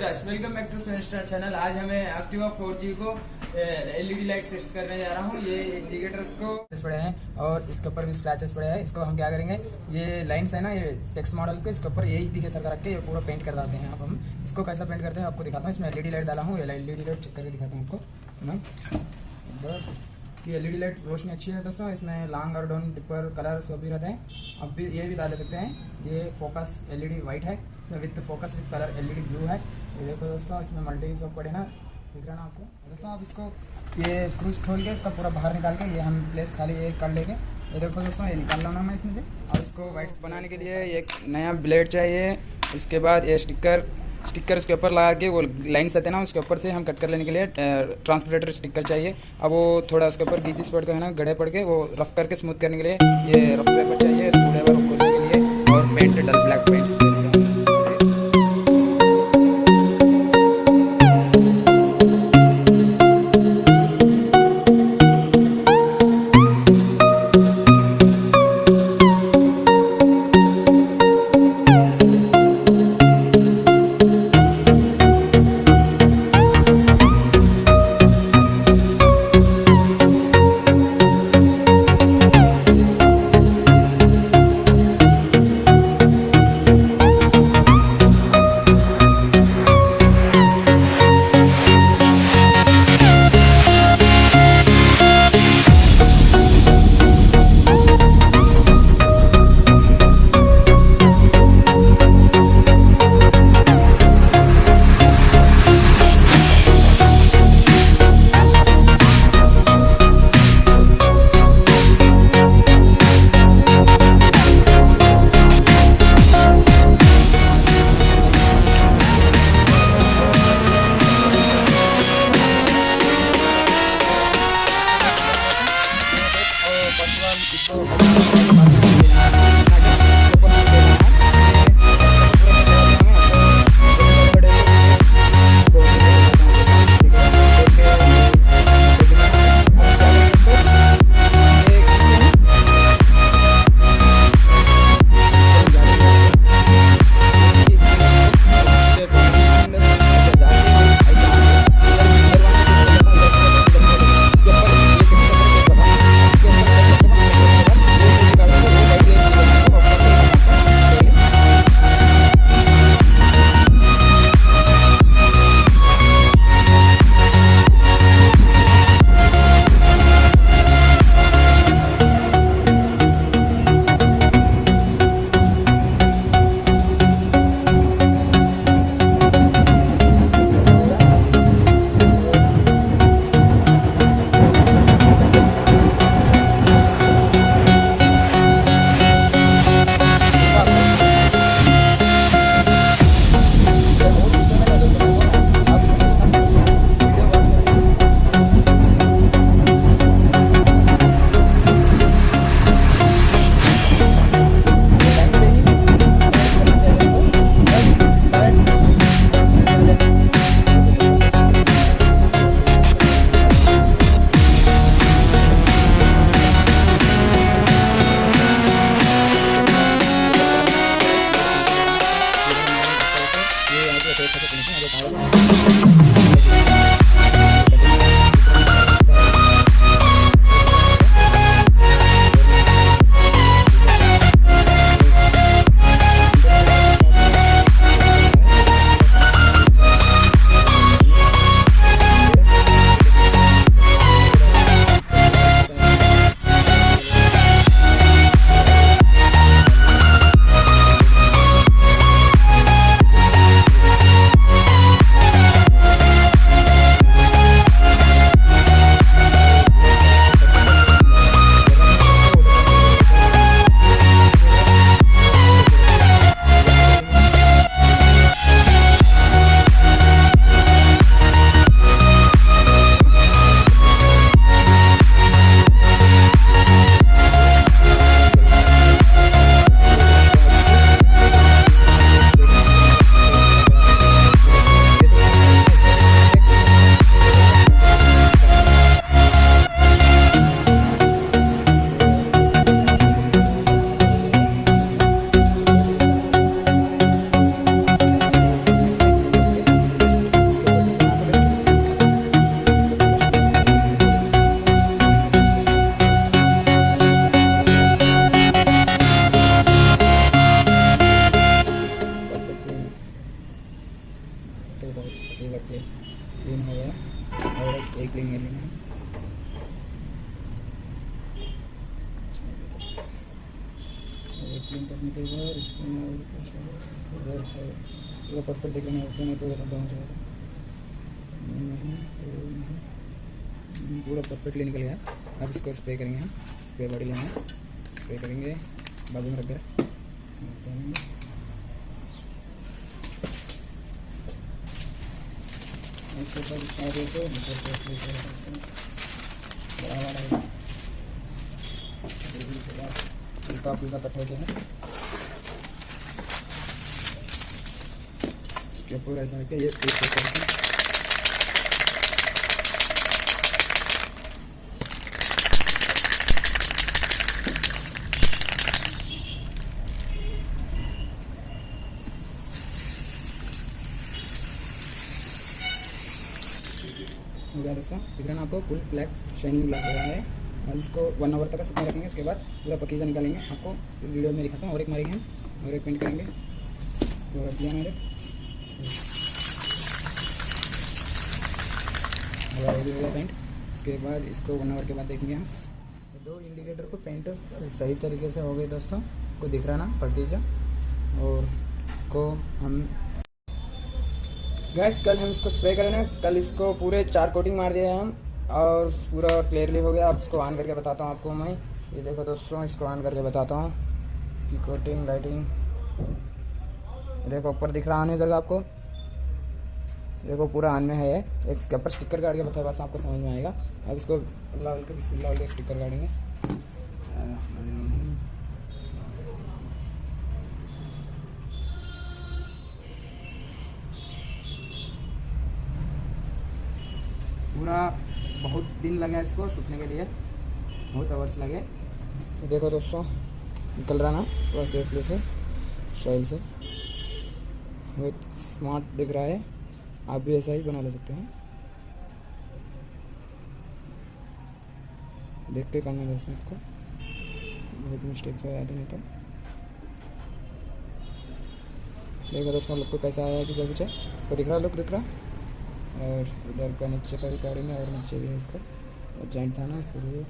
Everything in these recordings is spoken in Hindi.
Guys, welcome back to semester channel. आज हमें एक्टिवा 4G को एलईडी लाइट सेट करने जा रहा हूँ। ये इंडिकेटर्स को पड़े हैं और इसके ऊपर भी स्क्रैचेस पड़े हैं। इसको हम क्या करेंगे, ये लाइन्स है ना, ये टेक्स्ट मॉडल को इसके ऊपर यही दिखे सर रख के ये पूरा पेंट कर देते हैं। अब हम इसको कैसा पेंट करते हैं आपको दिखाता हूँ। इसमें एलईडी लाइट डाला हूँ, ये एलईडी लाइट चेक करके दिखाता हूँ आपको मैं। इसकी एलईडी लाइट रोशनी अच्छी है दोस्तों। इसमें लॉन्ग और डाउन डिपर कलर सब भी रहते हैं। अब भी ये भी डाल सकते हैं। ये फोकस एलईडी वाइट है, इसमें with focus with colour LED blue है। ये देखो दोस्तों, इसमें मल्टी सब पड़े ना, दिख रहा ना आपको दोस्तों। अब इसको ये स्क्रूज खोल के इसका पूरा बाहर निकाल के ये हम प्लेस खाली ये कर लेंगे। ये देखो दोस्तों, ये निकाल लाना मैं इसमें से। और इसको वाइट बनाने के लिए एक नया ब्लेड चाहिए। इसके बाद ये स्टिकर इसके ऊपर लगा के वो लाइन्स आते हैं ना, उसके ऊपर से हम कट कर लेने के लिए ट्रांसपरेटर स्टिकर चाहिए। अब वो थोड़ा उसके ऊपर गीती स्पॉट का है ना, गड़े पड़ के वो रफ करके स्मूथ करने के लिए ये रफ पेपर चाहिए, स्क्रूड्राइवर खोलने के लिए, और पेंट डल ब्लैक पेंट। ये क्लीन हो गया और एक क्लीन कर लेंगे। क्लीन करने के बाद इसमें और है पूरा परफेक्ट देख लेंगे, उसमें तो डाउन जाएगा नहीं, पूरा परफेक्टली निकल गया। अब इसको स्प्रे करेंगे, हम स्प्रे बॉडी लेंगे, स्प्रे करेंगे, बाजू में रख दे। इसके बाद हल्का फुल्का कट हो गया है, क्या पूरा ऐसा है ये हो गया दोस्तों। दिख रहा है ना आपको, फुल ब्लैक शाइनिंग ब्लैक हो रहा है। और इसको 1 आवर तक सूखने रखेंगे, उसके बाद पूरा पकीजा निकालेंगे। आपको वीडियो में दिखाता हूँ। और एक मारेंगे हम और एक पेंट करेंगे, इसको रख दिया मेरे हो गया पेंट। इसके बाद इसको 1 आवर के बाद देखेंगे हम। 2 इंडिकेटर को पेंट सही तरीके से हो गए दोस्तों, को दिख रहा ना पकीजा। और इसको हम गैस कल हम इसको स्प्रे करें ना, कल इसको पूरे 4 कोटिंग मार दिए हम और पूरा क्लियरली हो गया। अब इसको ऑन करके बताता हूँ आपको मैं। ये देखो दोस्तों, इसको ऑन करके बताता हूँ इसकी कोटिंग लाइटिंग। देखो ऊपर दिख रहा ऑन है इधर आपको, देखो पूरा ऑन में है। एक इसके ऊपर स्टिकर गाड़ के बताया, बस आपको समझ में आएगा। अब इसको लाल के स्टिकर गाड़ेंगे। पूरा बहुत दिन लगा इसको सूखने के लिए, बहुत आवर्स लगे। तो देखो दोस्तों, निकल रहा ना पूरा सेफली से, स्टाइल से, बहुत स्मार्ट दिख रहा है। आप भी ऐसा ही बना ले सकते हैं, देख के करना दोस्तों इसको, बहुत मिस्टेक्स हो जाते नहीं तो। देखो दोस्तों लुक को कैसा आया कि जब पीछे तो दिख रहा, लुक दिख रहा। और इधर का नीचे का भी काटेंगे, और नीचे भी है इसका, और जॉइंट था ना इसके लिए।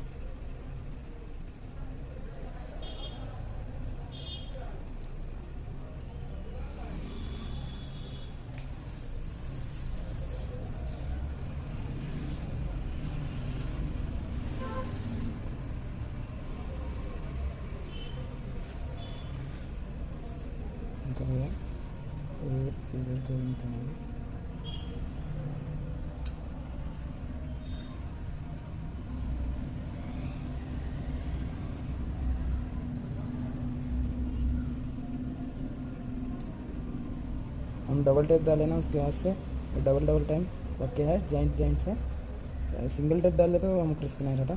और इधर तो निकालेंगे। हम डबल टेप डाले ना उसके हाथ से, डबल टाइम रखे है जॉइंट से। सिंगल टेप डाले तो हमको रिस्क नहीं रहता।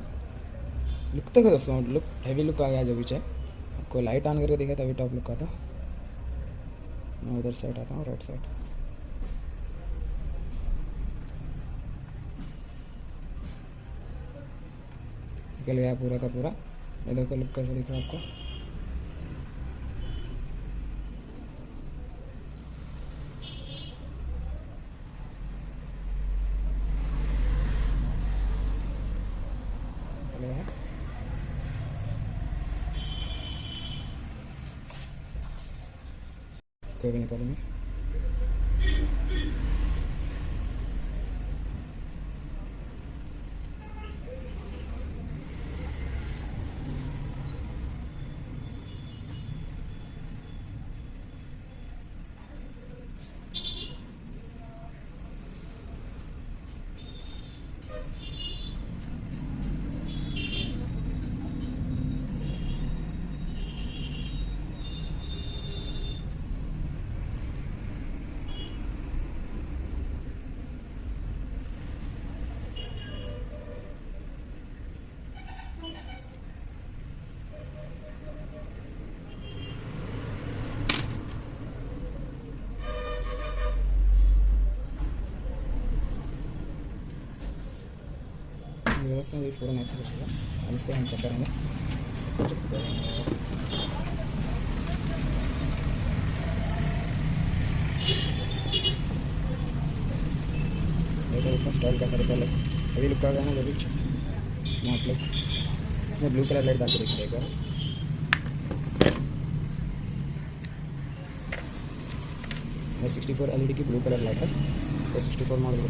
लुक तो दोस्तों, लुक हैवी लुक आ गया जो पीछे आपको लाइट ऑन करके देखा तभी टॉप लुक आता। मैं उधर साइड आता हूँ, राइट साइड। निकल गया पूरा का पूरा। ये देखो लुक कैसे दिख रहा है आपको। इसको भी निकालेंगे। दोस्तों ये पूरा नेचुरल है। अब इसको हम चेक करेंगे, इसको चेक करेंगे। देखो इसका स्टाइल कैसा रहता है। अभी लुक का ना जब स्मार्ट लुक, इसमें ब्लू कलर लाइट डाल के देखिए एक बार। ये 64 LED की ब्लू कलर लाइट है, तो 64 मॉडल का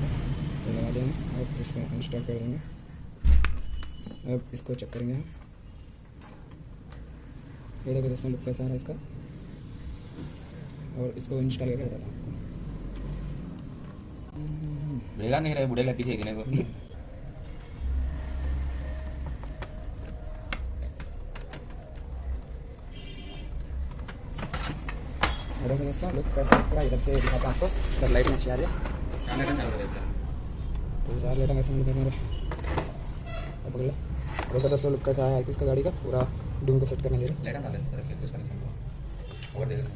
लगा देंगे और इसको इंस्टॉल कर देंगे। अब इसको चेक करेंगे हम। ये देखो दोस्तों लुक कैसा है इसका, और इसको इंस्टॉल करके बताता हूँ। बुढ़ेगा नहीं रहे, बुढ़ेगा पीछे गिने को। देखो दोस्तों लुक कैसा है पूरा। इधर से दिखाता हूँ आपको, इधर लाइट में अच्छी आ रही है। कैमरा चालू कर देता तो चार लाइट कैसे मिलता है मेरे पकड़ ले। देखो दोस्तों लुक कैसा है इसका गाड़ी का, पूरा डूम को सेट करने दे रहे। लाइट डाल देता है, कुछ कनेक्शन और दे देना।